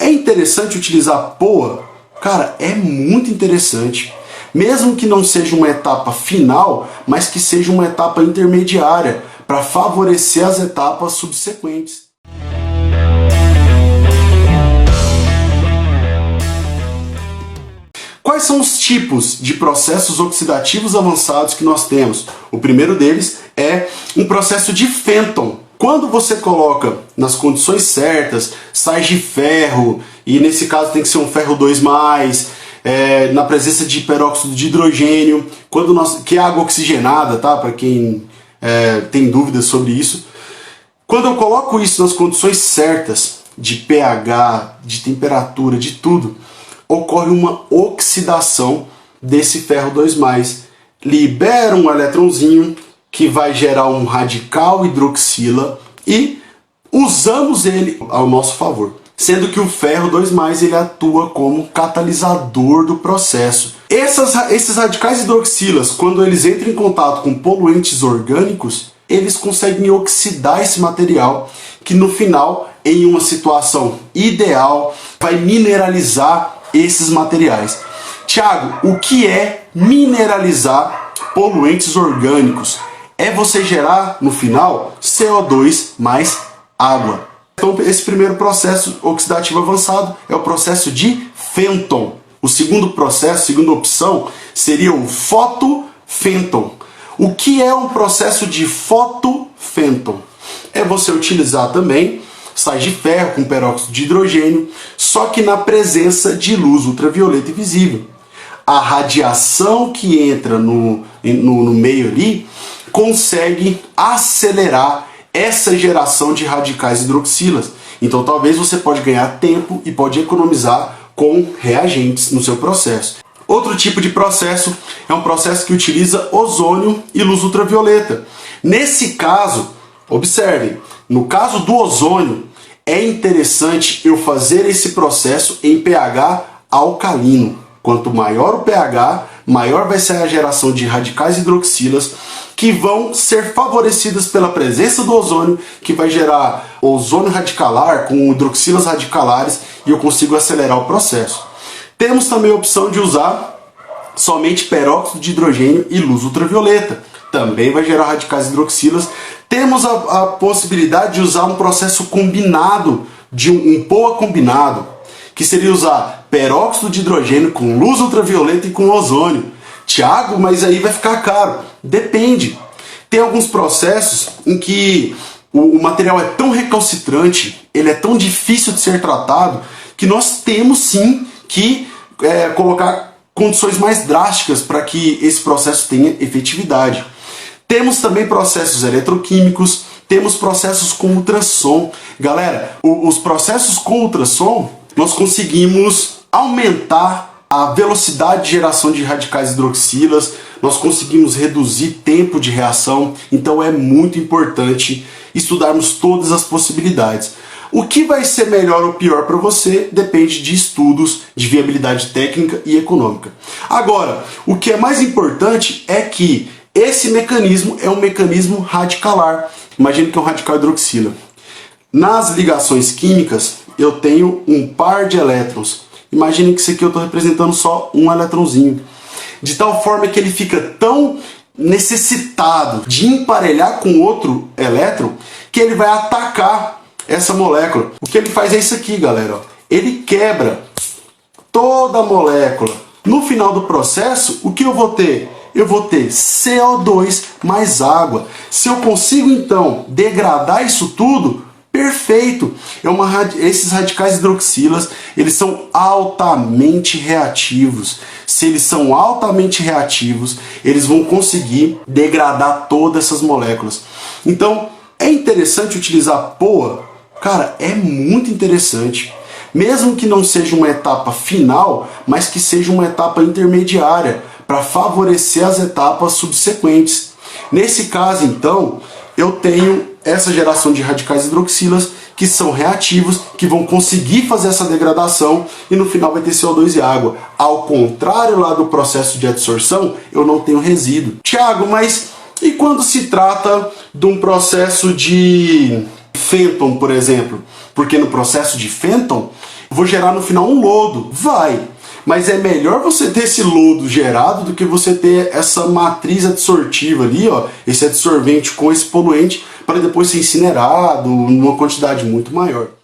É interessante utilizar POA? Cara, é muito interessante. Mesmo que não seja uma etapa final, mas que seja uma etapa intermediária, para favorecer as etapas subsequentes. Quais são os tipos de processos oxidativos avançados que nós temos? O primeiro deles é um processo de Fenton. Quando você coloca nas condições certas, sais de ferro, e nesse caso tem que ser um ferro 2+, na presença de peróxido de hidrogênio, que é água oxigenada, tá? Para quem tem dúvidas sobre isso. Quando eu coloco isso nas condições certas, de pH, de temperatura, de tudo, ocorre uma oxidação desse ferro 2+. Libera um elétronzinho que vai gerar um radical hidroxila e usamos ele ao nosso favor. Sendo que o ferro 2+, ele atua como catalisador do processo. Esses radicais hidroxilas, quando eles entram em contato com poluentes orgânicos, eles conseguem oxidar esse material, que no final, em uma situação ideal, vai mineralizar esses materiais. Tiago, o que é mineralizar poluentes orgânicos? É você gerar, no final, CO2 mais água. Então, esse primeiro processo oxidativo avançado é o processo de Fenton. O segundo processo, segunda opção, seria o fotofenton. O que é um processo de fotofenton? É você utilizar também sais de ferro com peróxido de hidrogênio, só que na presença de luz ultravioleta e visível. A radiação que entra no meio ali consegue acelerar essa geração de radicais hidroxilas. Então talvez você pode ganhar tempo e pode economizar com reagentes no seu processo. Outro tipo de processo é um processo que utiliza ozônio e luz ultravioleta. Nesse caso, observem, no caso do ozônio, é interessante eu fazer esse processo em pH alcalino. Quanto maior o pH, maior vai ser a geração de radicais hidroxilas, que vão ser favorecidas pela presença do ozônio, que vai gerar ozônio radicalar com hidroxilas radicalares, e eu consigo acelerar o processo. Temos também a opção de usar somente peróxido de hidrogênio e luz ultravioleta. Também vai gerar radicais hidroxilas. Temos a possibilidade de usar um processo combinado, de um POA combinado, que seria usar peróxido de hidrogênio com luz ultravioleta e com ozônio. Tiago, mas aí vai ficar caro. Depende. Tem alguns processos em que o material é tão recalcitrante, ele é tão difícil de ser tratado, que nós temos sim que colocar condições mais drásticas para que esse processo tenha efetividade. Temos também processos eletroquímicos, temos processos com ultrassom. Galera, os processos com ultrassom, nós conseguimos aumentar a velocidade de geração de radicais hidroxilas, nós conseguimos reduzir tempo de reação, então é muito importante estudarmos todas as possibilidades. O que vai ser melhor ou pior para você depende de estudos de viabilidade técnica e econômica. Agora, o que é mais importante é que esse mecanismo é um mecanismo radicalar. Imagine que é um radical hidroxila. Nas ligações químicas, eu tenho um par de elétrons. Imagine que isso aqui eu estou representando só um elétronzinho. De tal forma que ele fica tão necessitado de emparelhar com outro elétron que ele vai atacar essa molécula. O que ele faz é isso aqui, galera. Ele quebra toda a molécula. No final do processo, o que eu vou ter? Eu vou ter CO2 mais água. Se eu consigo, então, degradar isso tudo, perfeito! Esses radicais hidroxilas, eles são altamente reativos. Se eles são altamente reativos, eles vão conseguir degradar todas essas moléculas. Então, é interessante utilizar POA? Cara, é muito interessante. Mesmo que não seja uma etapa final, mas que seja uma etapa intermediária, para favorecer as etapas subsequentes. Nesse caso, então, eu tenho essa geração de radicais hidroxilas que são reativos, que vão conseguir fazer essa degradação e no final vai ter CO2 e água. Ao contrário lá do processo de adsorção, eu não tenho resíduo. Tiago, mas e quando se trata de um processo de Fenton, por exemplo? Porque no processo de Fenton, vou gerar no final um lodo. Vai! Mas é melhor você ter esse lodo gerado do que você ter essa matriz adsortiva ali, ó, esse adsorvente com esse poluente, para depois ser incinerado numa quantidade muito maior.